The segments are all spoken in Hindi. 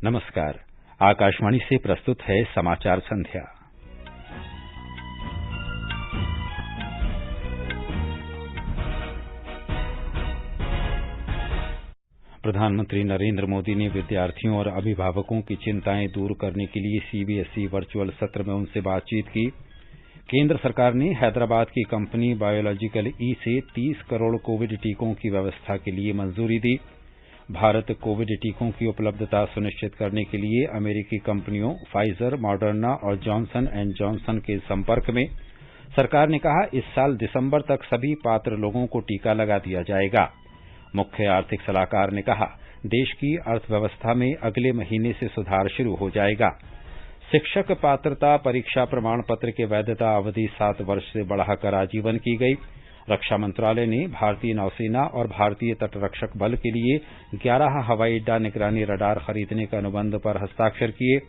नमस्कार। आकाशवाणी से प्रस्तुत है समाचार संध्या। प्रधानमंत्री नरेंद्र मोदी ने विद्यार्थियों और अभिभावकों की चिंताएं दूर करने के लिए सीबीएसई वर्चुअल सत्र में उनसे बातचीत की। केंद्र सरकार ने हैदराबाद की कंपनी बायोलॉजिकल ई से 30 करोड़ कोविड टीकों की व्यवस्था के लिए मंजूरी दी। भारत कोविड टीकों की उपलब्धता सुनिश्चित करने के लिए अमेरिकी कंपनियों फाइजर, मॉडर्ना और जॉनसन एंड जॉनसन के संपर्क में। सरकार ने कहा, इस साल दिसंबर तक सभी पात्र लोगों को टीका लगा दिया जाएगा। मुख्य आर्थिक सलाहकार ने कहा, देश की अर्थव्यवस्था में अगले महीने से सुधार शुरू हो जाएगा। शिक्षक पात्रता परीक्षा प्रमाण पत्र की वैधता अवधि 7 वर्ष से बढ़ाकर आजीवन की गई। रक्षा मंत्रालय ने भारतीय नौसेना और भारतीय तटरक्षक बल के लिए 11 हवाई अड्डा निगरानी रडार खरीदने के अनुबंध पर हस्ताक्षर किए।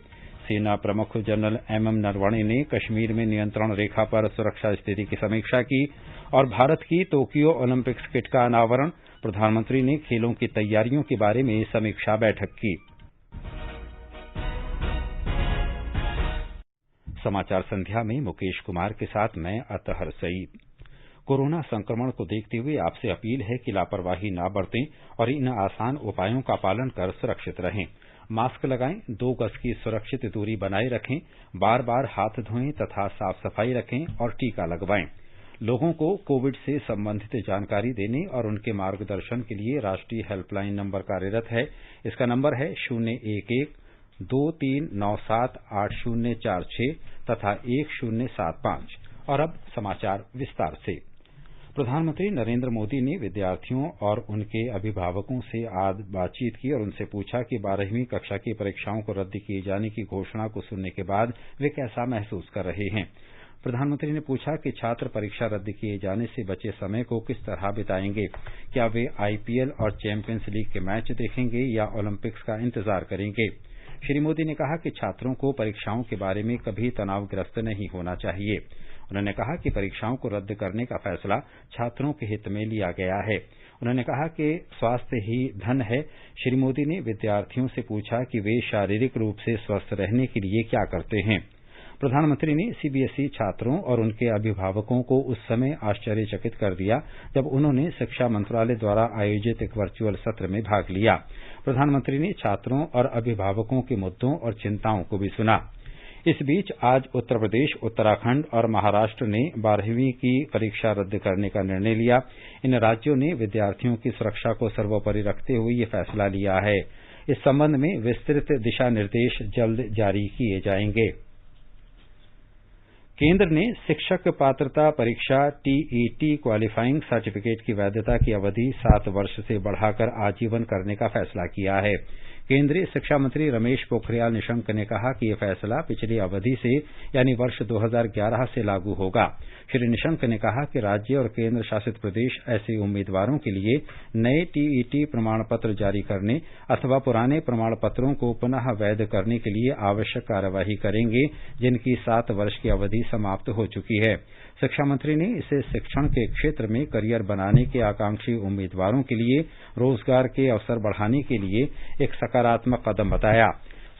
सेना प्रमुख जनरल एमएम नरवणे ने कश्मीर में नियंत्रण रेखा पर सुरक्षा स्थिति की समीक्षा की और भारत की टोक्यो ओलंपिक्स किट का अनावरण। प्रधानमंत्री ने खेलों की तैयारियों के बारे में समीक्षा बैठक की। समाचार संध्या में मुकेश कुमार के साथ मैं अतहर सईद। कोरोना संक्रमण को देखते हुए आपसे अपील है कि लापरवाही न बरतें और इन आसान उपायों का पालन कर सुरक्षित रहें। मास्क लगाएं, 2 गज की सुरक्षित दूरी बनाए रखें, बार बार हाथ धोएं तथा साफ सफाई रखें और टीका लगवाएं। लोगों को कोविड से संबंधित जानकारी देने और उनके मार्गदर्शन के लिए राष्ट्रीय हेल्पलाइन नंबर कार्यरत है। इसका नंबर है 011-2397-8046 तथा 1075। और अब समाचार विस्तार से। प्रधानमंत्री नरेंद्र मोदी ने विद्यार्थियों और उनके अभिभावकों से आज बातचीत की और उनसे पूछा कि 12वीं कक्षा की परीक्षाओं को रद्द किए जाने की घोषणा को सुनने के बाद वे कैसा महसूस कर रहे हैं। प्रधानमंत्री ने पूछा कि छात्र परीक्षा रद्द किए जाने से बचे समय को किस तरह बिताएंगे। क्या वे आईपीएल और चैंपियंस लीग के मैच देखेंगे या ओलंपिक्स का इंतजार करेंगे। श्री मोदी ने कहा कि छात्रों को परीक्षाओं के बारे में कभी तनावग्रस्त नहीं होना चाहिए। उन्होंने कहा कि परीक्षाओं को रद्द करने का फैसला छात्रों के हित में लिया गया है। उन्होंने कहा कि स्वास्थ्य ही धन है। श्री मोदी ने विद्यार्थियों से पूछा कि वे शारीरिक रूप से स्वस्थ रहने के लिए क्या करते हैं। प्रधानमंत्री ने सीबीएसई छात्रों और उनके अभिभावकों को उस समय आश्चर्यचकित कर दिया जब उन्होंने शिक्षा मंत्रालय द्वारा आयोजित एक वर्चुअल सत्र में भाग लिया। प्रधानमंत्री ने छात्रों और अभिभावकों के मुद्दों और चिंताओं को भी सुना। इस बीच आज उत्तर प्रदेश, उत्तराखंड और महाराष्ट्र ने 12वीं की परीक्षा रद्द करने का निर्णय लिया। इन राज्यों ने विद्यार्थियों की सुरक्षा को सर्वोपरि रखते हुए ये फैसला लिया है। इस संबंध में विस्तृत दिशा निर्देश जल्द जारी किए जाएंगे। केंद्र ने शिक्षक पात्रता परीक्षा टीईटी क्वालिफाइंग सर्टिफिकेट की वैधता की अवधि 7 वर्ष से बढ़ाकर आजीवन करने का फैसला किया है। केंद्रीय शिक्षा मंत्री रमेश पोखरियाल निशंक ने कहा कि यह फैसला पिछली अवधि से यानी वर्ष 2011 से लागू होगा। श्री निशंक ने कहा कि राज्य और केंद्र शासित प्रदेश ऐसे उम्मीदवारों के लिए नए टीईटी प्रमाण पत्र जारी करने अथवा पुराने प्रमाण पत्रों को पुनः वैध करने के लिए आवश्यक कार्यवाही करेंगे जिनकी 7 वर्ष की अवधि समाप्त हो चुकी है। शिक्षा मंत्री ने इसे शिक्षण के क्षेत्र में करियर बनाने के आकांक्षी उम्मीदवारों के लिए रोजगार के अवसर बढ़ाने के लिए एक सकारात्मक कदम बताया।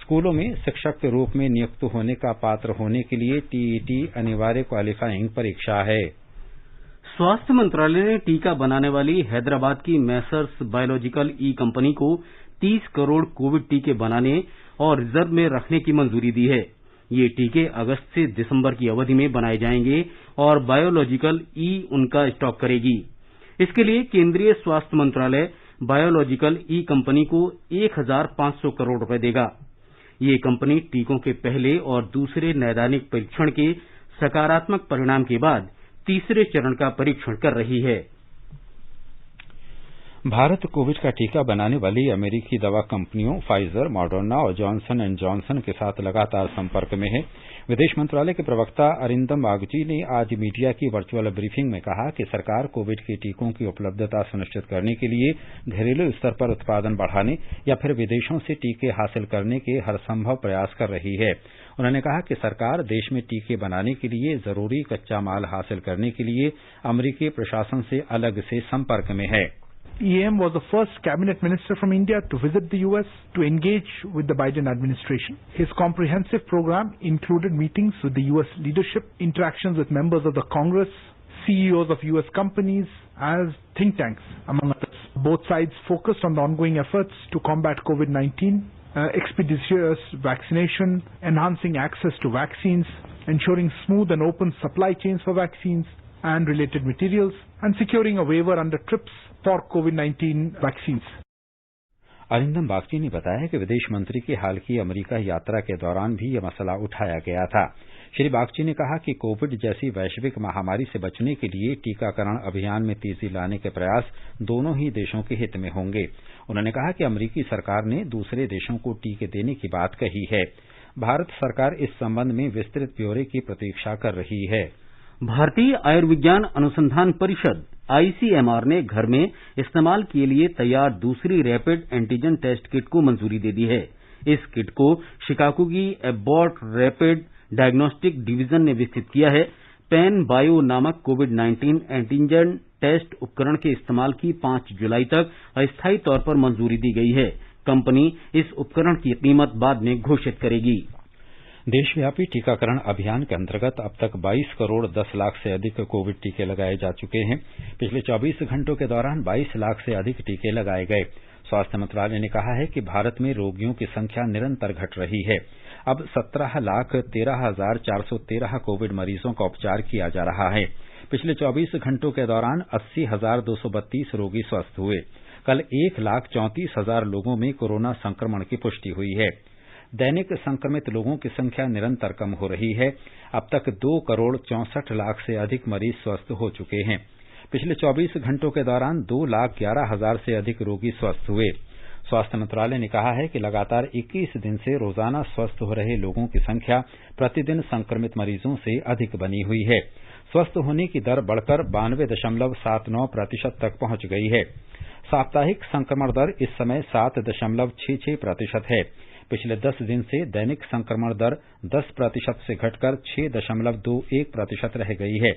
स्कूलों में शिक्षक के रूप में नियुक्त होने का पात्र होने के लिए टीईटी अनिवार्य क्वालिफाइंग परीक्षा है। स्वास्थ्य मंत्रालय ने टीका बनाने वाली हैदराबाद की मैसर्स बायोलॉजिकल ई कंपनी को 30 करोड़ कोविड टीके बनाने और रिजर्व में रखने की मंजूरी दी है। ये टीके अगस्त से दिसंबर की अवधि में बनाए जाएंगे और बायोलॉजिकल ई उनका स्टॉक करेगी। इसके लिए केंद्रीय स्वास्थ्य मंत्रालय बायोलॉजिकल ई कंपनी को 1,500 करोड़ रुपए देगा। ये कंपनी टीकों के पहले और दूसरे नैदानिक परीक्षण के सकारात्मक परिणाम के बाद तीसरे चरण का परीक्षण कर रही है। भारत कोविड का टीका बनाने वाली अमेरिकी दवा कंपनियों फाइजर, मॉडर्ना और जॉनसन एंड जॉनसन के साथ लगातार संपर्क में है। विदेश मंत्रालय के प्रवक्ता अरिंदम बागची ने आज मीडिया की वर्चुअल ब्रीफिंग में कहा कि सरकार कोविड के टीकों की उपलब्धता सुनिश्चित करने के लिए घरेलू स्तर पर उत्पादन बढ़ाने या फिर विदेशों से टीके हासिल करने के हर संभव प्रयास कर रही है। उन्होंने कहा कि सरकार देश में टीके बनाने के लिए जरूरी कच्चा माल हासिल करने के लिए अमेरिकी प्रशासन से अलग से संपर्क में है। EM was the first cabinet minister from India to visit the US to engage with the Biden administration. His comprehensive program included meetings with the US leadership, interactions with members of the Congress, CEOs of US companies, as think tanks, among others. Both sides focused on the ongoing efforts to combat COVID-19, expeditious vaccination, enhancing access to vaccines, ensuring smooth and open supply chains for vaccines and related materials, and securing a waiver under TRIPS for COVID-19 vaccines. Arindam Bagchi ने बताया कि विदेश मंत्री की हाल की अमेरिका यात्रा के दौरान भी यह मसला उठाया गया था। श्री बागची ने कहा कि कोविड जैसी वैश्विक महामारी से बचने के लिए टीकाकरण अभियान में तेजी लाने के प्रयास दोनों ही देशों के हित में होंगे। उन्होंने कहा कि अमेरिकी सरकार ने दूसरे देशों को टीके देने की बात कही है। भारत सरकार इस संबंध में विस्तृत ब्यौरे की प्रतीक्षा कर रही है। भारतीय आयुर्विज्ञान अनुसंधान परिषद ICMR ने घर में इस्तेमाल के लिए तैयार दूसरी रैपिड एंटीजन टेस्ट किट को मंजूरी दे दी है। इस किट को शिकागो की एबॉट रैपिड डायग्नोस्टिक डिवीजन ने विकसित किया है। पैन बायो नामक कोविड-19 एंटीजन टेस्ट उपकरण के इस्तेमाल की 5 जुलाई तक अस्थायी तौर पर मंजूरी दी गई है। कंपनी इस उपकरण की कीमत बाद में घोषित करेगी। देशव्यापी टीकाकरण अभियान के अंतर्गत अब तक 22 करोड़ 10 लाख से अधिक कोविड टीके लगाए जा चुके हैं। पिछले 24 घंटों के दौरान 22 लाख से अधिक टीके लगाए गए। स्वास्थ्य मंत्रालय ने कहा है कि भारत में रोगियों की संख्या निरंतर घट रही है। अब 17,13,413 कोविड मरीजों का उपचार किया जा रहा है। पिछले 24 घंटों के दौरान 80,232 रोगी स्वस्थ हुए। कल 1,34,000 लोगों में कोरोना संक्रमण की पुष्टि हुई है। दैनिक संक्रमित लोगों की संख्या निरंतर कम हो रही है। अब तक 2 करोड़ 64 लाख से अधिक मरीज स्वस्थ हो चुके हैं। पिछले 24 घंटों के दौरान 2,11,000 से अधिक रोगी स्वस्थ हुए। स्वास्थ्य मंत्रालय ने कहा है कि लगातार 21 दिन से रोजाना स्वस्थ हो रहे लोगों की संख्या प्रतिदिन संक्रमित मरीजों से अधिक बनी हुई है। स्वस्थ होने की दर बढ़कर 92.79% तक पहुंच गई है। साप्ताहिक संक्रमण दर इस समय 7.66% है। पिछले 10 दिन से दैनिक संक्रमण दर 10% से घटकर 6.21% रह गई है।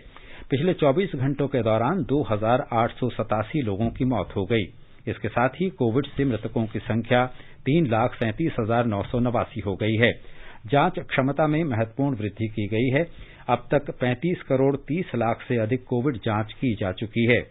पिछले 24 घंटों के दौरान 2,887 लोगों की मौत हो गई। इसके साथ ही कोविड से मृतकों की संख्या 3,37,989 हो गई है। जांच क्षमता में महत्वपूर्ण वृद्धि की गई है। अब तक 35 करोड़ 30 लाख से अधिक कोविड जांच की जा चुकी है।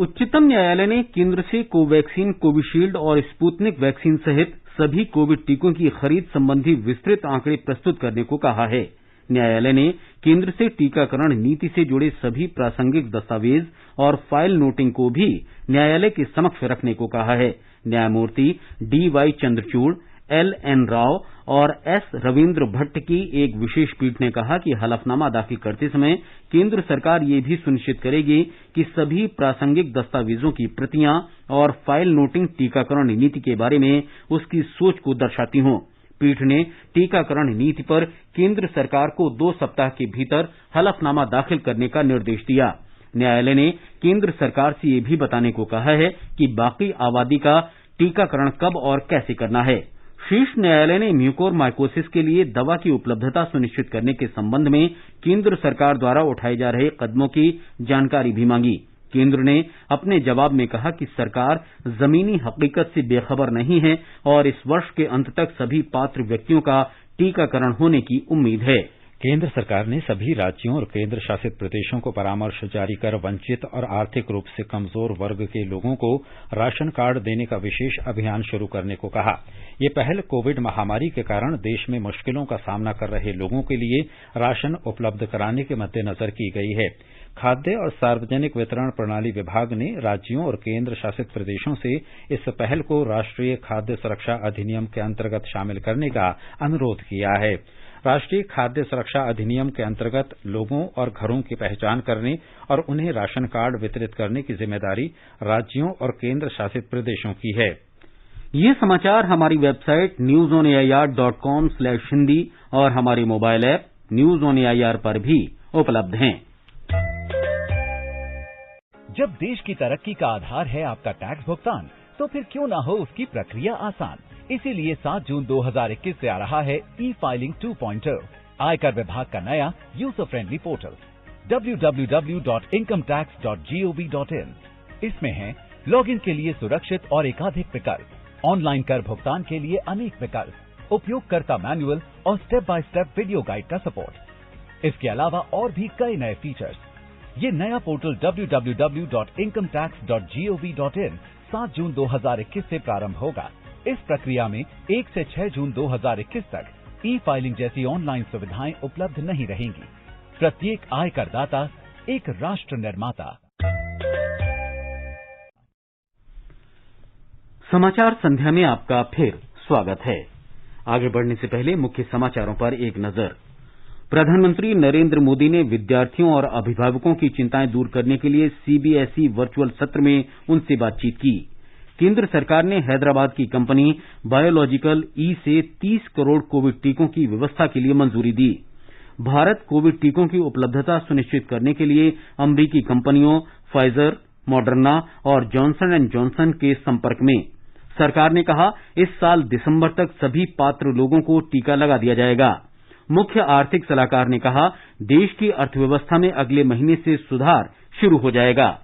उच्चतम न्यायालय ने केंद्र से कोवैक्सीन, कोविशील्ड और स्पुतनिक वैक्सीन सहित सभी कोविड टीकों की खरीद संबंधी विस्तृत आंकड़े प्रस्तुत करने को कहा है। न्यायालय ने केंद्र से टीकाकरण नीति से जुड़े सभी प्रासंगिक दस्तावेज और फाइल नोटिंग को भी न्यायालय के समक्ष रखने को कहा है। न्यायमूर्ति DY चंद्रचूड़, LN राव और S रविंद्र भट्ट की एक विशेष पीठ ने कहा कि हलफनामा दाखिल करते समय केंद्र सरकार ये भी सुनिश्चित करेगी कि सभी प्रासंगिक दस्तावेजों की प्रतियां और फाइल नोटिंग टीकाकरण नीति के बारे में उसकी सोच को दर्शाती हों। पीठ ने टीकाकरण नीति पर केंद्र सरकार को 2 सप्ताह के भीतर हलफनामा दाखिल करने का निर्देश दिया। न्यायालय ने केंद्र सरकार से ये भी बताने को कहा है कि बाकी आबादी का टीकाकरण कब और कैसे करना है। शीर्ष न्यायालय ने म्यूकोरमाइकोसिस के लिए दवा की उपलब्धता सुनिश्चित करने के संबंध में केंद्र सरकार द्वारा उठाए जा रहे कदमों की जानकारी भी मांगी। केंद्र ने अपने जवाब में कहा कि सरकार जमीनी हकीकत से बेखबर नहीं है और इस वर्ष के अंत तक सभी पात्र व्यक्तियों का टीकाकरण होने की उम्मीद है। केंद्र सरकार ने सभी राज्यों और केंद्र शासित प्रदेशों को परामर्श जारी कर वंचित और आर्थिक रूप से कमजोर वर्ग के लोगों को राशन कार्ड देने का विशेष अभियान शुरू करने को कहा। ये पहल कोविड महामारी के कारण देश में मुश्किलों का सामना कर रहे लोगों के लिए राशन उपलब्ध कराने के मद्देनजर की गई है। खाद्य और सार्वजनिक वितरण प्रणाली विभाग ने राज्यों और केंद्र शासित प्रदेशों से इस पहल को राष्ट्रीय खाद्य सुरक्षा अधिनियम के अंतर्गत शामिल करने का अनुरोध किया है। राष्ट्रीय खाद्य सुरक्षा अधिनियम के अंतर्गत लोगों और घरों की पहचान करने और उन्हें राशन कार्ड वितरित करने की जिम्मेदारी राज्यों और केंद्र शासित प्रदेशों की है। ये समाचार हमारी वेबसाइट newsonair.com/hindi और हमारे mobile app news on AIR पर भी उपलब्ध हैं। जब देश की तरक्की का आधार है आपका टैक्स भुगतान, तो फिर क्यों ना हो उसकी प्रक्रिया आसान। इसीलिए 7 जून 2021 से आ रहा है ई-फाइलिंग 2.0, आयकर विभाग का नया यूजर फ्रेंडली पोर्टल www.incometax.gov.in। इसमें है लॉगिन के लिए सुरक्षित और एकाधिक विकल्प, ऑनलाइन कर भुगतान के लिए अनेक विकल्प, उपयोगकर्ता मैनुअल और step by step video guide का सपोर्ट। इसके अलावा और भी कई नए फीचर्स। ये नया पोर्टल www.incometax.gov.in 7 जून 2021 से प्रारंभ होगा। इस प्रक्रिया में 1 से 6 जून 2021 तक ई फाइलिंग जैसी ऑनलाइन सुविधाएं उपलब्ध नहीं रहेंगी। प्रत्येक आयकर दाता एक राष्ट्र निर्माता। समाचार संध्या में आपका फिर स्वागत है। आगे बढ़ने से पहले मुख्य समाचारों पर एक नजर। प्रधानमंत्री नरेंद्र मोदी ने विद्यार्थियों और अभिभावकों की चिंताएं दूर करने के लिए सीबीएसई वर्चुअल सत्र में उनसे बातचीत की। केंद्र सरकार ने हैदराबाद की कंपनी बायोलॉजिकल ई से 30 करोड़ कोविड टीकों की व्यवस्था के लिए मंजूरी दी। भारत कोविड टीकों की उपलब्धता सुनिश्चित करने के लिए अमरीकी कंपनियों फाइजर, मॉडर्ना और जॉनसन एंड जॉनसन के संपर्क में। सरकार ने कहा, इस साल दिसंबर तक सभी पात्र लोगों को टीका लगा दिया जाएगा। मुख्य आर्थिक सलाहकार ने कहा, देश की अर्थव्यवस्था में अगले महीने से सुधार शुरू हो जाएगा।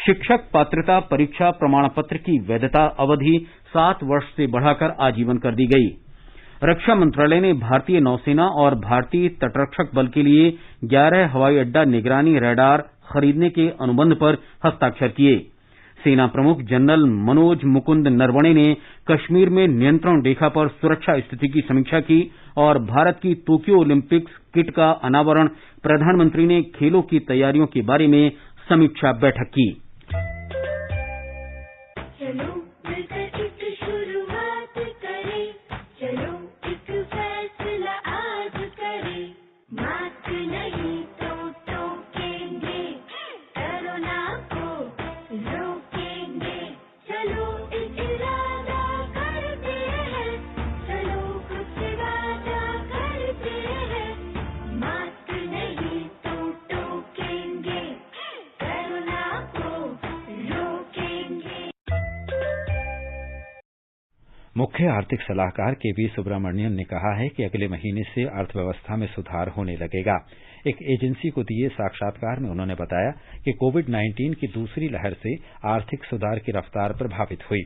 शिक्षक पात्रता परीक्षा प्रमाण पत्र की वैधता अवधि 7 वर्ष से बढ़ाकर आजीवन कर दी गई। रक्षा मंत्रालय ने भारतीय नौसेना और भारतीय तटरक्षक बल के लिए 11 हवाई अड्डा निगरानी रडार खरीदने के अनुबंध पर हस्ताक्षर किए। सेना प्रमुख जनरल मनोज मुकुंद नरवणे ने कश्मीर में नियंत्रण रेखा पर सुरक्षा स्थिति की समीक्षा की और भारत की टोक्यो ओलंपिक्स किट का अनावरण प्रधानमंत्री ने खेलों की तैयारियों के बारे में समीक्षा बैठक की। मुख्य आर्थिक सलाहकार केवी सुब्रमण्यन ने कहा है कि अगले महीने से अर्थव्यवस्था में सुधार होने लगेगा। एक एजेंसी को दिए साक्षात्कार में उन्होंने बताया कि कोविड-19 की दूसरी लहर से आर्थिक सुधार की रफ्तार प्रभावित हुई।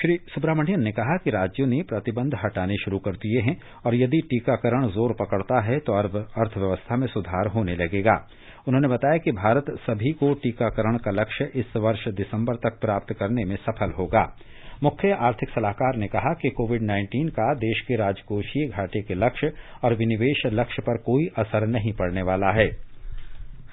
श्री सुब्रमण्यन ने कहा कि राज्यों ने प्रतिबंध हटाने शुरू कर दिए हैं और यदि टीकाकरण जोर पकड़ता है तो अर्थव्यवस्था में सुधार होने लगेगा। उन्होंने बताया कि भारत सभी को टीकाकरण का लक्ष्य इस वर्ष दिसंबर तक प्राप्त करने में सफल होगा। मुख्य आर्थिक सलाहकार ने कहा कि कोविड-19 का देश के राजकोषीय घाटे के लक्ष्य और विनिवेश लक्ष्य पर कोई असर नहीं पड़ने वाला है।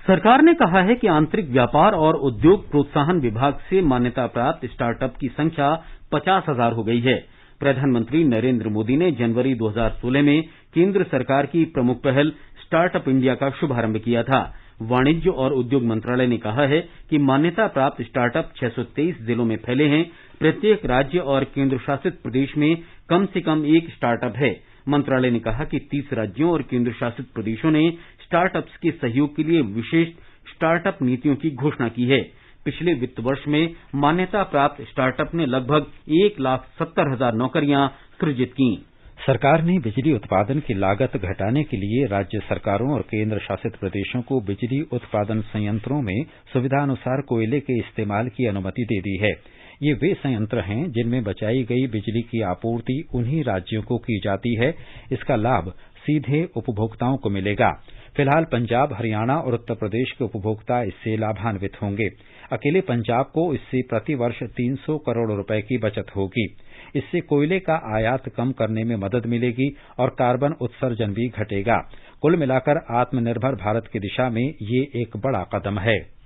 सरकार ने कहा है कि आंतरिक व्यापार और उद्योग प्रोत्साहन विभाग से मान्यता प्राप्त स्टार्टअप की संख्या 50,000 हो गई है। प्रधानमंत्री नरेंद्र मोदी ने जनवरी 2016 में केंद्र सरकार की प्रमुख पहल स्टार्टअप इंडिया का शुभारंभ किया था। वाणिज्य और उद्योग मंत्रालय ने कहा है कि मान्यता प्राप्त स्टार्टअप 623 जिलों में फैले हैं। प्रत्येक राज्य और केंद्र शासित प्रदेश में कम से कम एक स्टार्टअप है। मंत्रालय ने कहा कि 30 राज्यों और केंद्र शासित प्रदेशों ने स्टार्टअप्स के सहयोग के लिए विशेष स्टार्टअप नीतियों की घोषणा की है। पिछले वित्त वर्ष में मान्यता प्राप्त स्टार्टअप ने लगभग 1,70,000 नौकरियां सृजित की। सरकार ने बिजली उत्पादन की लागत घटाने के लिए राज्य सरकारों और केंद्र शासित प्रदेशों को बिजली उत्पादन संयंत्रों में सुविधानुसार कोयले के इस्तेमाल की अनुमति दे दी है। ये वे संयंत्र हैं जिनमें बचाई गई बिजली की आपूर्ति उन्हीं राज्यों को की जाती है। इसका लाभ सीधे उपभोक्ताओं को मिलेगा। फिलहाल पंजाब, हरियाणा और उत्तर प्रदेश के उपभोक्ता इससे लाभान्वित होंगे। अकेले पंजाब को इससे प्रतिवर्ष 300 करोड़ रुपए की बचत होगी। इससे कोयले का आयात कम करने में मदद मिलेगी और कार्बन उत्सर्जन भी घटेगा। कुल मिलाकर आत्मनिर्भर भारत की दिशा में ये एक बड़ा कदम है।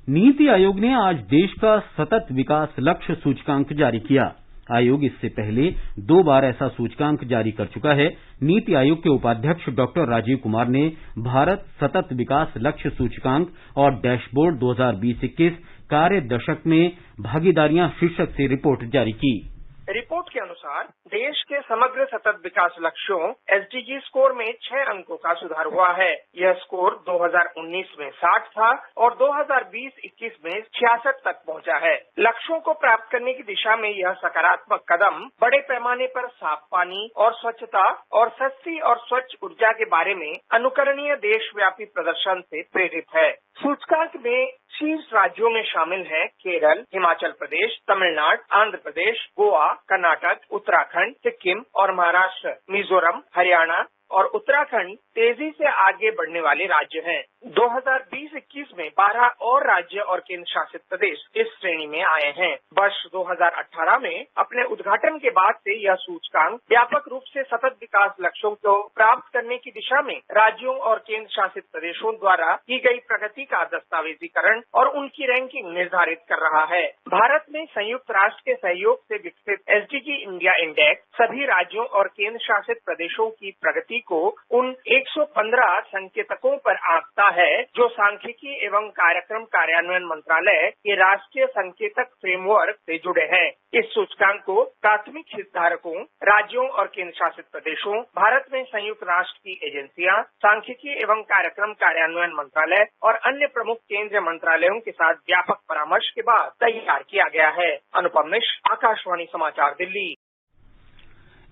नीति आयोग ने आज देश का सतत विकास लक्ष्य सूचकांक जारी किया। आयोग इससे पहले 2 बार ऐसा सूचकांक जारी कर चुका है। नीति आयोग के उपाध्यक्ष डॉक्टर राजीव कुमार ने भारत सतत विकास लक्ष्य सूचकांक और डैशबोर्ड 2020-21 कार्य दशक में भागीदारियां शीर्षक से रिपोर्ट जारी की। रिपोर्ट के अनुसार देश के समग्र सतत विकास लक्ष्यों एसडीजी स्कोर में 6 अंकों का सुधार हुआ है। यह स्कोर 2019 में 60 था और 2020-21 में 66 तक पहुंचा है। लक्ष्यों को प्राप्त करने की दिशा में यह सकारात्मक कदम बड़े पैमाने पर साफ पानी और स्वच्छता और सस्ती और स्वच्छ ऊर्जा के बारे में अनुकरणीय देशव्यापी प्रदर्शन से प्रेरित है। सूचकांक में शीर्ष राज्यों में शामिल हैं केरल, हिमाचल प्रदेश, तमिलनाडु, आंध्र प्रदेश, गोवा, कर्नाटक, उत्तराखंड, सिक्किम और महाराष्ट्र। मिजोरम, हरियाणा और उत्तराखंड तेजी से आगे बढ़ने वाले राज्य हैं। 2020-21 में 12 और राज्य और केंद्र शासित प्रदेश इस श्रेणी में आए हैं। वर्ष 2018 में अपने उद्घाटन के बाद से यह सूचकांक व्यापक रूप से सतत विकास लक्ष्यों को प्राप्त करने की दिशा में राज्यों और केंद्र शासित प्रदेशों द्वारा की गई प्रगति का दस्तावेजीकरण और उनकी रैंकिंग निर्धारित कर रहा है। भारत में संयुक्त राष्ट्र के सहयोग से विकसित एसडीजी इंडिया इंडेक्स सभी राज्यों और केंद्र शासित प्रदेशों की प्रगति को उन 115 संकेतकों पर आंकता है जो सांख्यिकी एवं कार्यक्रम कार्यान्वयन मंत्रालय के राष्ट्रीय संकेतक फ्रेमवर्क से जुड़े हैं। इस सूचकांक को प्राथमिक हितधारकों, राज्यों और केंद्र शासित प्रदेशों, भारत में संयुक्त राष्ट्र की एजेंसियां, सांख्यिकी एवं कार्यक्रम कार्यान्वयन मंत्रालय और अन्य प्रमुख केंद्रीय मंत्रालयों के साथ व्यापक परामर्श के बाद तैयार किया गया है। अनुपम मिश्र, आकाशवाणी समाचार, दिल्ली।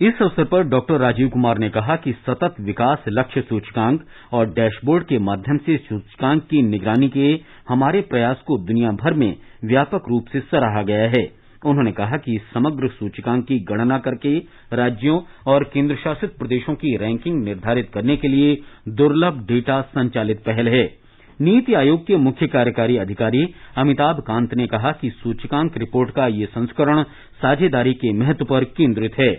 इस अवसर पर डॉक्टर राजीव कुमार ने कहा कि सतत विकास लक्ष्य सूचकांक और डैशबोर्ड के माध्यम से सूचकांक की निगरानी के हमारे प्रयास को दुनिया भर में व्यापक रूप से सराहा गया है। उन्होंने कहा कि समग्र सूचकांक की गणना करके राज्यों और केंद्र शासित प्रदेशों की रैंकिंग निर्धारित करने के लिए दुर्लभ डेटा संचालित पहल है। नीति आयोग के मुख्य कार्यकारी अधिकारी अमिताभ कांत ने कहा कि सूचकांक रिपोर्ट का ये संस्करण साझेदारी के महत्व पर केंद्रित है।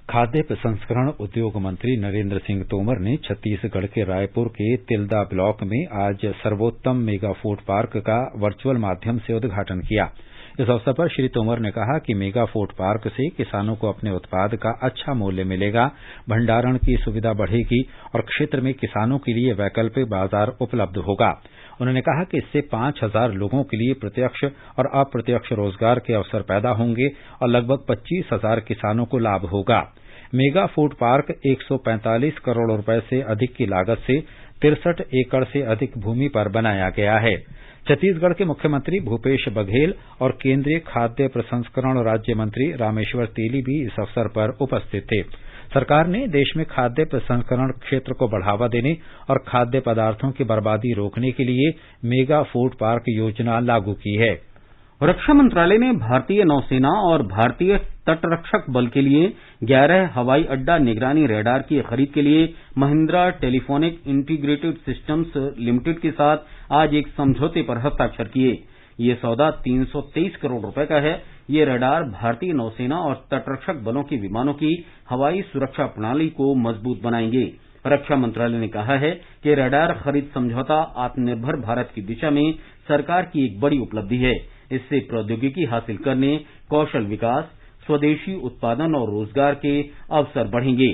खाद्य प्रसंस्करण उद्योग मंत्री नरेंद्र सिंह तोमर ने छत्तीसगढ़ के रायपुर के तिल्दा ब्लॉक में आज सर्वोत्तम मेगा फूड पार्क का वर्चुअल माध्यम से उद्घाटन किया। इस अवसर पर श्री तोमर ने कहा कि मेगा फूड पार्क से किसानों को अपने उत्पाद का अच्छा मूल्य मिलेगा, भंडारण की सुविधा बढ़ेगी और क्षेत्र में किसानों के लिए वैकल्पिक बाजार उपलब्ध होगा। उन्होंने कहा कि इससे 5000 लोगों के लिए प्रत्यक्ष और अप्रत्यक्ष रोजगार के अवसर पैदा होंगे और लगभग 25,000 किसानों को लाभ होगा। मेगा फूड पार्क 145 करोड़ रुपए से अधिक की लागत से 63 एकड़ से अधिक भूमि पर बनाया गया है। छत्तीसगढ़ के मुख्यमंत्री भूपेश बघेल और केंद्रीय खाद्य प्रसंस्करण राज्य मंत्री रामेश्वर तेली भी इस अवसर पर उपस्थित थे। सरकार ने देश में खाद्य प्रसंस्करण क्षेत्र को बढ़ावा देने और खाद्य पदार्थों की बर्बादी रोकने के लिए मेगा फूड पार्क योजना लागू की है। रक्षा मंत्रालय ने भारतीय नौसेना और भारतीय तटरक्षक बल के लिए 11 हवाई अड्डा निगरानी रडार की खरीद के लिए Mahindra telephonic integrated systems limited के साथ आज एक समझौते पर हस्ताक्षर किए। ये सौदा 323 करोड़ रुपए का है। ये रडार भारतीय नौसेना और तटरक्षक बलों के विमानों की हवाई सुरक्षा प्रणाली को मजबूत बनाएंगे। रक्षा मंत्रालय ने कहा है कि रडार खरीद समझौता आत्मनिर्भर भारत की दिशा में सरकार की एक बड़ी उपलब्धि है। इससे प्रौद्योगिकी हासिल करने, कौशल विकास, स्वदेशी उत्पादन और रोजगार के अवसर बढ़ेंगे।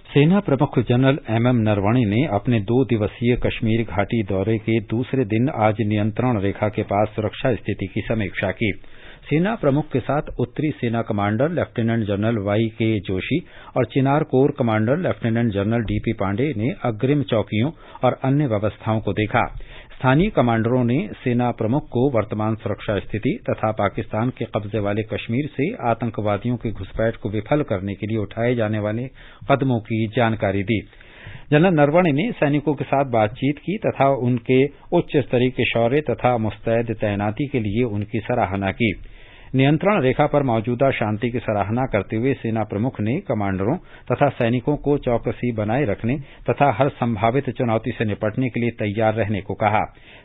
सेना प्रमुख जनरल एमएम नरवणे ने अपने 2 दिवसीय कश्मीर घाटी दौरे के दूसरे दिन आज नियंत्रण रेखा के पास सुरक्षा स्थिति की समीक्षा की। सेना प्रमुख के साथ उत्तरी सेना commander lieutenant general Y K. Joshi और Chinar corps commander lieutenant general DP Pande ने अग्रिम चौकियों और अन्य व्यवस्थाओं को देखा। स्थानीय कमांडरों ने सेना प्रमुख को वर्तमान सुरक्षा स्थिति तथा पाकिस्तान के कब्जे वाले कश्मीर से आतंकवादियों की घुसपैठ को विफल करने के लिए उठाए जाने वाले कदमों की जानकारी दी। जनरल नरवणे ने सैनिकों के साथ बातचीत की तथा उनके उच्च स्तरीय के शौर्य तथा मुस्तैद तैनाती के लिए उनकी सराहना की। नियंत्रण रेखा पर मौजूदा शांति की सराहना करते हुए सेना प्रमुख ने कमांडरों तथा सैनिकों को चौकसी बनाए रखने तथा हर संभावित चुनौती से निपटने के लिए तैयार रहने को कहा।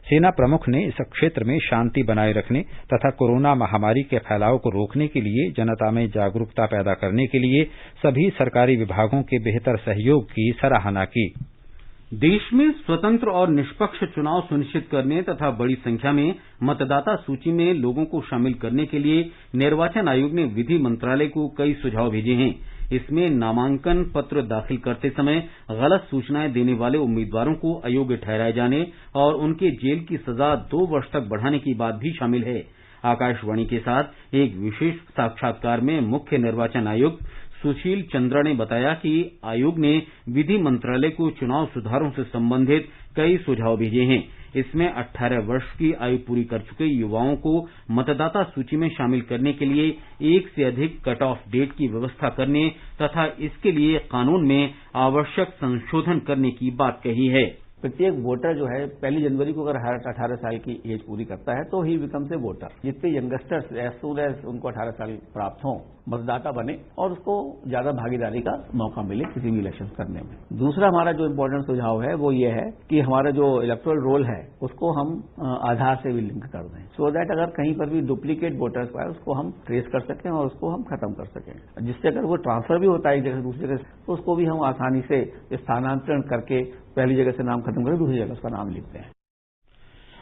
सेना प्रमुख ने इस क्षेत्र में शांति बनाए रखने तथा कोरोना महामारी के फैलाव को रोकने के लिए जनता में जागरूकता पैदा करने के लिए सभी सरकारी विभागों के बेहतर सहयोग की सराहना की। देश में स्वतंत्र और निष्पक्ष चुनाव सुनिश्चित करने तथा बड़ी संख्या में मतदाता सूची में लोगों को शामिल करने के लिए निर्वाचन आयोग ने विधि मंत्रालय को कई सुझाव भेजे हैं। इसमें नामांकन पत्र दाखिल करते समय गलत सूचनाएं देने वाले उम्मीदवारों को अयोग्य ठहराए जाने और उनके जेल की सजा 2 वर्ष तक बढ़ाने की बात भी शामिल है। आकाशवाणी के साथ एक विशेष साक्षात्कार में मुख्य निर्वाचन आयुक्त सुशील चंद्रा ने बताया कि आयोग ने विधि मंत्रालय को चुनाव सुधारों से संबंधित कई सुझाव भेजे हैं। इसमें 18 वर्ष की आयु पूरी कर चुके युवाओं को मतदाता सूची में शामिल करने के लिए 1 से अधिक कट ऑफ डेट की व्यवस्था करने तथा इसके लिए कानून में आवश्यक संशोधन करने की बात कही है। प्रत्येक वोटर जो है 1 जनवरी को अगर 18 साल की एज पूरी करता है तो ही बिकम्स ए वोटर। जितने यंगस्टर्स एज सून एज उनको 18 साल प्राप्त हों मतदाता बने और उसको ज्यादा भागीदारी का मौका मिले किसी भी इलेक्शन करने में। दूसरा हमारा जो इम्पोर्टेंट सुझाव है वो ये है कि हमारा जो इलेक्टोरल रोल है उसको हम आधार से भी लिंक कर दें, सो दैट अगर कहीं पर भी डुप्लीकेट वोटर्स पाए उसको हम ट्रेस कर सकें और उसको हम खत्म कर सकें। जिससे अगर वो ट्रांसफर भी होता है एक जगह से दूसरी जगह तो उसको भी हम आसानी से स्थानांतरण करके पहली जगह से नाम खत्म करके दूसरी जगह उसका नाम लिखते हैं।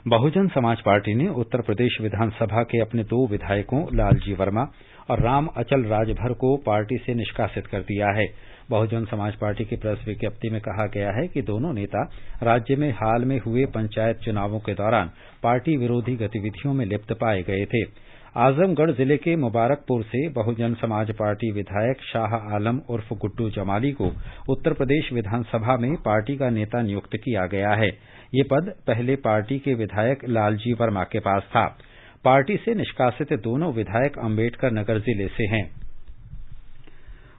बहुजन समाज पार्टी ने उत्तर प्रदेश विधानसभा के अपने 2 विधायकों लालजी वर्मा और राम अचल राजभर को पार्टी से निष्कासित कर दिया है। बहुजन समाज पार्टी की प्रेस विज्ञप्ति में कहा गया है कि दोनों नेता राज्य में हाल में हुए पंचायत चुनावों के दौरान पार्टी विरोधी गतिविधियों में लिप्त पाए गए थे। आजमगढ़ जिले के मुबारकपुर से बहुजन समाज पार्टी विधायक शाह आलम उर्फ गुड्डू जमाली को उत्तर प्रदेश विधानसभा में पार्टी का नेता नियुक्त किया गया है। ये पद पहले पार्टी के विधायक लालजी वर्मा के पास था। पार्टी से निष्कासित दोनों विधायक अम्बेडकर नगर जिले से हैं।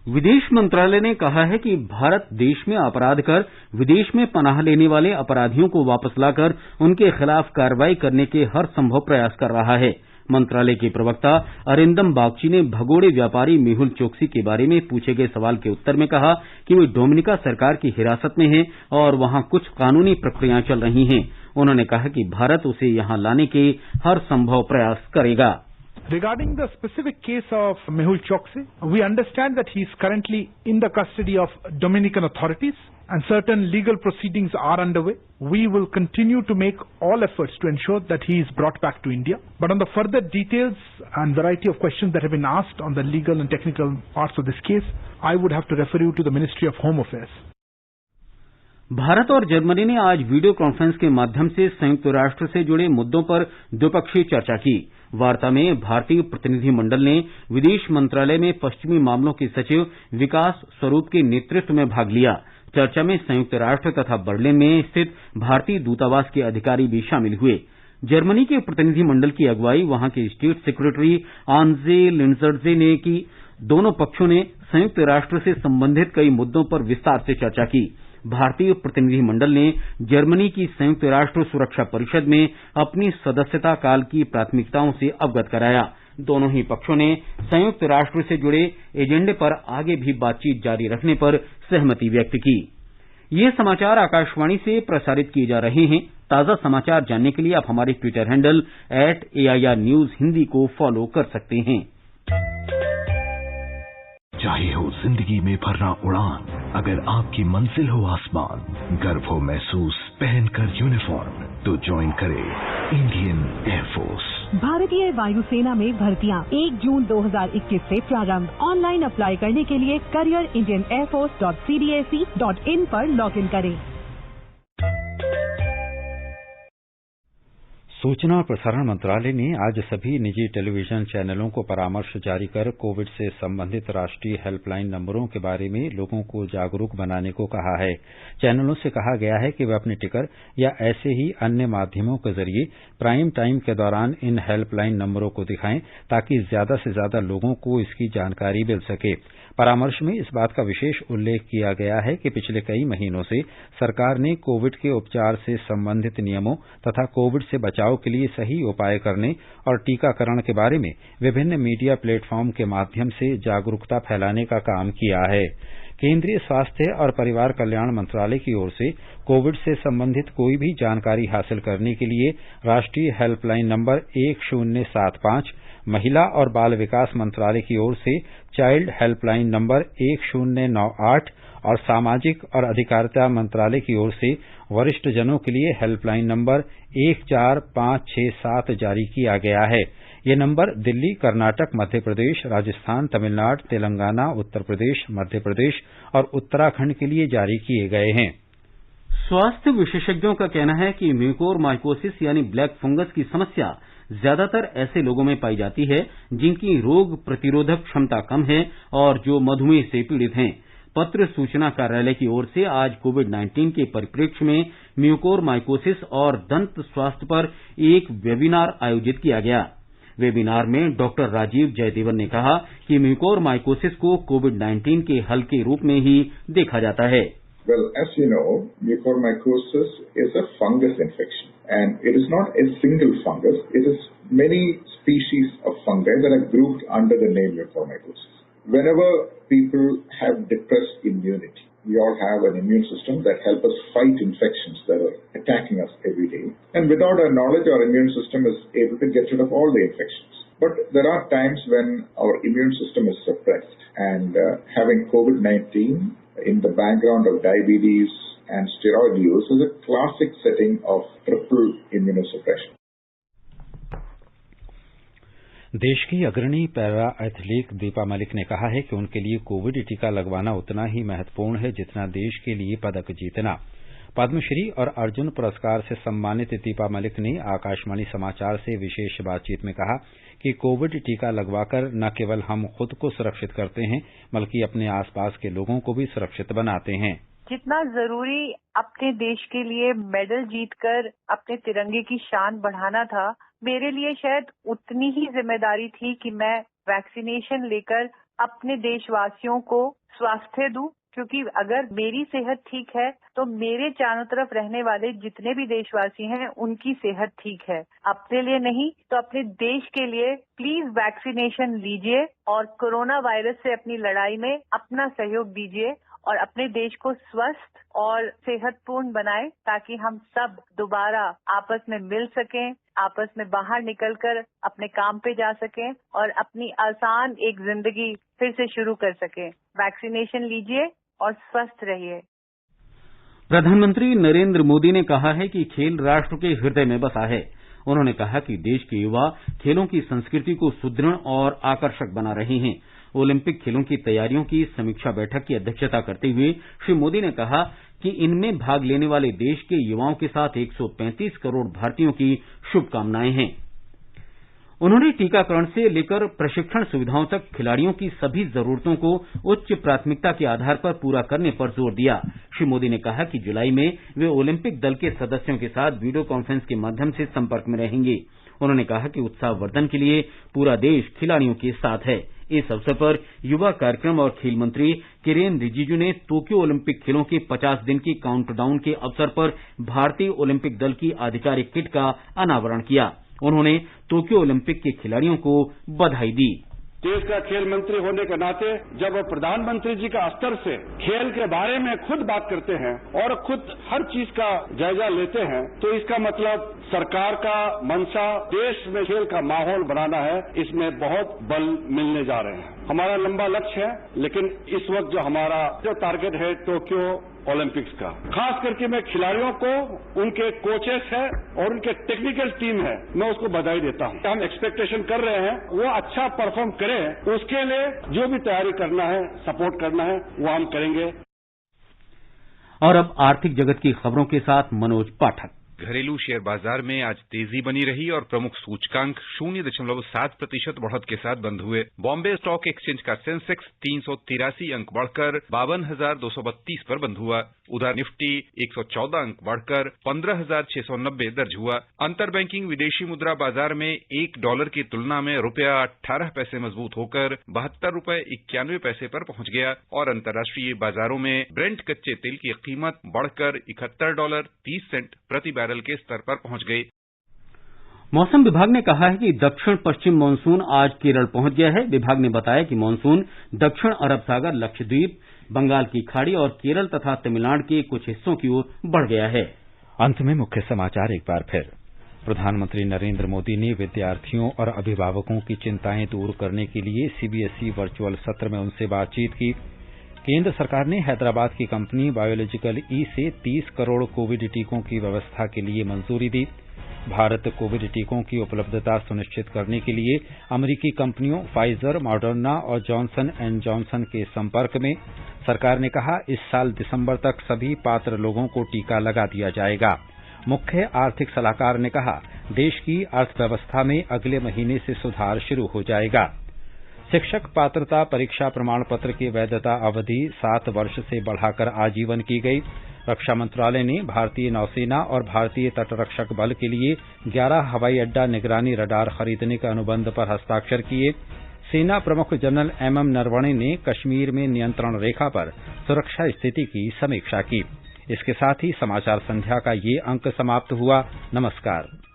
विदेश मंत्रालय ने कहा है कि भारत देश में अपराध कर विदेश में पनाह लेने वाले अपराधियों को वापस लाकर उनके खिलाफ कार्रवाई करने के हर संभव प्रयास कर रहा है। मंत्रालय के प्रवक्ता अरिंदम बागची ने भगोड़े व्यापारी मेहुल चोकसी के बारे में पूछे गए सवाल के उत्तर में कहा कि वे डोमिनिका सरकार की हिरासत में हैं और वहां कुछ कानूनी प्रक्रियाएं चल रही हैं। उन्होंने कहा कि भारत उसे यहां लाने के हर संभव प्रयास करेगा। Regarding the specific case of Mehul Choksi, we understand that he is currently in the custody of Dominican authorities and certain legal proceedings are underway. We will continue to make all efforts to ensure that he is brought back to India. But on the further details and variety of questions that have been asked on the legal and technical parts of this case, I would have to refer you to the Ministry of Home Affairs. Bharat और जर्मनी ने आज वीडियो कॉन्फ्रेंस के माध्यम से संयुक्त राष्ट्र से जुड़े मुद्दों पर द्विपक्षीय चर्चा की। वार्ता में भारतीय प्रतिनिधि मंडल ने विदेश मंत्रालय में पश्चिमी मामलों के सचिव विकास स्वरूप के नेतृत्व में भाग लिया। चर्चा में संयुक्त राष्ट्र तथा बर्लिन में स्थित भारतीय दूतावास के अधिकारी भी शामिल हुए। जर्मनी के प्रतिनिधि मंडल की अगुवाई वहां के स्टेट सेक्रेटरी आंजे लिंजर्जे ने की। दोनों पक्षों ने संयुक्त राष्ट्र से संबंधित कई मुद्दों पर विस्तार से चर्चा की। भारतीय प्रतिनिधि मंडल ने जर्मनी की संयुक्त राष्ट्र सुरक्षा परिषद में अपनी सदस्यता काल की प्राथमिकताओं से अवगत कराया। दोनों ही पक्षों ने संयुक्त राष्ट्र से जुड़े एजेंडे पर आगे भी बातचीत जारी रखने पर सहमति व्यक्त की। ये समाचार आकाशवाणी से प्रसारित किए जा रहे हैं। ताजा समाचार जानने के लिए आप हमारे Twitter handle @AIR News Hindi को फॉलो कर सकते हैं। चाहे हो जिंदगी में भरना उड़ान, अगर आपकी मंजिल हो आसमान, गर्व हो महसूस पहनकर यूनिफॉर्म, तो ज्वाइन करें इंडियन एयरफोर्स। भारतीय वायुसेना में भर्तियां 1 जून 2021 से प्रारंभ। ऑनलाइन अप्लाई करने के लिए careerindianairforce.cdac.in पर लॉगिन करें। सूचना और प्रसारण मंत्रालय ने आज सभी निजी टेलीविजन चैनलों को परामर्श जारी कर कोविड से संबंधित राष्ट्रीय हेल्पलाइन नंबरों के बारे में लोगों को जागरूक बनाने को कहा है। चैनलों से कहा गया है कि वे अपने टिकर या ऐसे ही अन्य माध्यमों के जरिए प्राइम टाइम के दौरान इन हेल्पलाइन नंबरों को दिखाएं ताकि ज्यादा से ज्यादा लोगों को इसकी जानकारी मिल सके। परामर्श में इस बात का विशेष उल्लेख किया गया है कि पिछले कई महीनों से सरकार ने कोविड के उपचार से संबंधित नियमों तथा कोविड से बचाव के लिए सही उपाय करने और टीकाकरण के बारे में विभिन्न मीडिया प्लेटफॉर्म के माध्यम से जागरूकता फैलाने का काम किया है। केंद्रीय स्वास्थ्य और परिवार कल्याण मंत्रालय की ओर से कोविड से संबंधित कोई भी जानकारी हासिल करने के लिए राष्ट्रीय हेल्पलाइन नंबर 1075, महिला और बाल विकास मंत्रालय की ओर से चाइल्ड हेल्पलाइन नंबर 1098 और सामाजिक और अधिकारिता मंत्रालय की ओर से वरिष्ठ जनों के लिए हेल्पलाइन नंबर 14567 जारी किया गया है। ये नंबर दिल्ली, कर्नाटक, मध्य प्रदेश, राजस्थान, तमिलनाडु, तेलंगाना, उत्तर प्रदेश, मध्य प्रदेश और उत्तराखंड के लिए जारी किए गए हैं। स्वास्थ्य विशेषज्ञों का कहना है कि म्यूकोरमाइकोसिस यानी ब्लैक फंगस की समस्या ज्यादातर ऐसे लोगों में पाई जाती है जिनकी रोग प्रतिरोधक क्षमता कम है और जो मधुमेह से पीड़ित हैं। पत्र सूचना कार्यालय की ओर से आज कोविड-19 के परिप्रेक्ष्य में म्यूकोरमाइकोसिस और दंत स्वास्थ्य पर एक वेबिनार आयोजित किया गया। वेबिनार में डॉक्टर राजीव जयदेवन ने कहा कि म्यूकोरमाइकोसिस को कोविड-19 के हल के रूप में ही देखा जाता है। Well, as you know, mucormycosis is a fungus infection, and it is not a single fungus. It is many species of fungi that are grouped under the name mucormycosis. Whenever people have depressed immunity, we all have an immune system that helps us fight infections that are attacking us every day. And without our knowledge, our immune system is able to get rid of all the infections. But there are times when our immune system is suppressed, and having COVID-19 in the background of diabetes and steroid use is a classic setting of triple immunosuppression. देश की अग्रणी पैरा एथलीट दीपा मलिक ने कहा है कि उनके लिए कोविड टीका लगवाना उतना ही महत्वपूर्ण है जितना देश के लिए पदक जीतना। पद्मश्री और अर्जुन पुरस्कार से सम्मानित दीपा मलिक ने आकाशवाणी समाचार से विशेष बातचीत में कहा कि कोविड टीका लगवाकर न केवल हम खुद को सुरक्षित करते हैं बल्कि अपने आसपास के लोगों को भी सुरक्षित बनाते हैं। जितना जरूरी अपने देश के लिए मेडल जीतकर अपने तिरंगे की शान बढ़ाना था, मेरे लिए शायद उतनी ही जिम्मेदारी थी कि मैं वैक्सीनेशन लेकर अपने देशवासियों को स्वास्थ्य दूं, क्योंकि अगर मेरी सेहत ठीक है तो मेरे चारों तरफ रहने वाले जितने भी देशवासी हैं उनकी सेहत ठीक है। अपने लिए नहीं तो अपने देश के लिए प्लीज वैक्सीनेशन लीजिए और कोरोना वायरस से अपनी लड़ाई में अपना सहयोग दीजिए और अपने देश को स्वस्थ और सेहतपूर्ण बनाएं ताकि हम सब दोबारा आपस में मिल सकें, आपस में बाहर निकलकर अपने काम पे जा सकें और अपनी आसान एक जिंदगी फिर से शुरू कर सकें। वैक्सीनेशन लीजिए और स्वस्थ रहिए। प्रधानमंत्री नरेंद्र मोदी ने कहा है कि खेल राष्ट्र के हृदय में बसा है। उन्होंने कहा कि देश के युवा खेलों की संस्कृति को सुदृढ़ और आकर्षक बना रहे हैं। ओलंपिक खेलों की तैयारियों की समीक्षा बैठक की अध्यक्षता करते हुए श्री मोदी ने कहा कि इनमें भाग लेने वाले देश के युवाओं के साथ 135 करोड़ भारतीयों की शुभकामनाएं हैं। उन्होंने टीकाकरण से लेकर प्रशिक्षण सुविधाओं तक खिलाड़ियों की सभी जरूरतों को उच्च प्राथमिकता के आधार पर पूरा करने पर जोर दिया। श्री मोदी ने कहा कि जुलाई में वे ओलंपिक दल के सदस्यों के साथ वीडियो कॉन्फ्रेंस के माध्यम से संपर्क में रहेंगे। उन्होंने कहा कि उत्साहवर्धन के लिए पूरा देश खिलाड़ियों के साथ है। इस अवसर पर युवा कार्यक्रम और खेल मंत्री किरेन रिजिजू ने टोक्यो ओलंपिक खेलों के 50 दिन की काउंटडाउन के अवसर पर भारतीय ओलंपिक दल की आधिकारिक किट का अनावरण किया। उन्होंने टोक्यो ओलंपिक के खिलाड़ियों को बधाई दी। देश का खेल मंत्री होने के नाते जब प्रधानमंत्री जी का स्तर से खेल के बारे में खुद बात करते हैं और खुद हर चीज का जायजा लेते हैं तो इसका मतलब सरकार का मंशा देश में खेल का माहौल बनाना है, इसमें बहुत बल मिलने जा रहे हैं। हमारा लंबा लक्ष्य है, लेकिन इस वक्त जो टारगेट है टोक्यो ओलंपिक्स का, खास करके मैं खिलाड़ियों को, उनके कोचेस हैं और उनके टेक्निकल टीम है, मैं उसको बधाई देता हूं। हम एक्सपेक्टेशन कर रहे हैं वो अच्छा परफॉर्म करें, उसके लिए जो भी तैयारी करना है, सपोर्ट करना है, वो हम करेंगे। और अब आर्थिक जगत की खबरों के साथ मनोज पाठक। घरेलू शेयर बाजार में आज तेजी बनी रही और प्रमुख सूचकांक 0.7% बढ़त के साथ बंद हुए। बॉम्बे स्टॉक एक्सचेंज का सेंसेक्स 383 अंक बढ़कर 52,232 पर बंद हुआ। उधर निफ्टी 114 अंक बढ़कर 15,690 दर्ज हुआ। अंतर बैंकिंग विदेशी मुद्रा बाजार में $1 की तुलना में रुपया 18 पैसे मजबूत होकर $72.91 पर पहुंच गया और अंतर्राष्ट्रीय बाजारों में ब्रेंट कच्चे तेल की कीमत बढ़कर $71.30 प्रति बैरल के स्तर पर पहुंच गई। मौसम विभाग ने कहा है कि दक्षिण पश्चिम मानसून आज केरल पहुंच गया है। विभाग ने बताया कि मानसून दक्षिण अरब सागर, लक्षद्वीप, बंगाल की खाड़ी और केरल तथा तमिलनाडु के कुछ हिस्सों की ओर बढ़ गया है। अंत में मुख्य समाचार एक बार फिर। प्रधानमंत्री नरेंद्र मोदी ने विद्यार्थियों और अभिभावकों की चिंताएं दूर करने के लिए सीबीएसई वर्चुअल सत्र में उनसे बातचीत की। केंद्र सरकार ने हैदराबाद की कंपनी बायोलॉजिकल ई से 30 करोड़ कोविड टीकों की व्यवस्था के लिए मंजूरी दी। भारत कोविड टीकों की उपलब्धता सुनिश्चित करने के लिए अमेरिकी कंपनियों फाइजर, मॉडर्ना और जॉनसन एंड जॉनसन के संपर्क में। सरकार ने कहा इस साल दिसंबर तक सभी पात्र लोगों को टीका लगा दिया जाएगा। मुख्य आर्थिक सलाहकार ने कहा देश की अर्थव्यवस्था में अगले महीने से सुधार शुरू हो जाएगा। शिक्षक पात्रता परीक्षा प्रमाण पत्र की वैधता अवधि 7 वर्ष से बढ़ाकर आजीवन की गई। रक्षा मंत्रालय ने भारतीय नौसेना और भारतीय तटरक्षक बल के लिए 11 हवाई अड्डा निगरानी रडार खरीदने के अनुबंध पर हस्ताक्षर किए। सेना प्रमुख जनरल एमएम नरवणे ने कश्मीर में नियंत्रण रेखा पर सुरक्षा स्थिति की समीक्षा की। इसके साथ ही समाचार संध्या का ये अंक समाप्त हुआ। नमस्कार।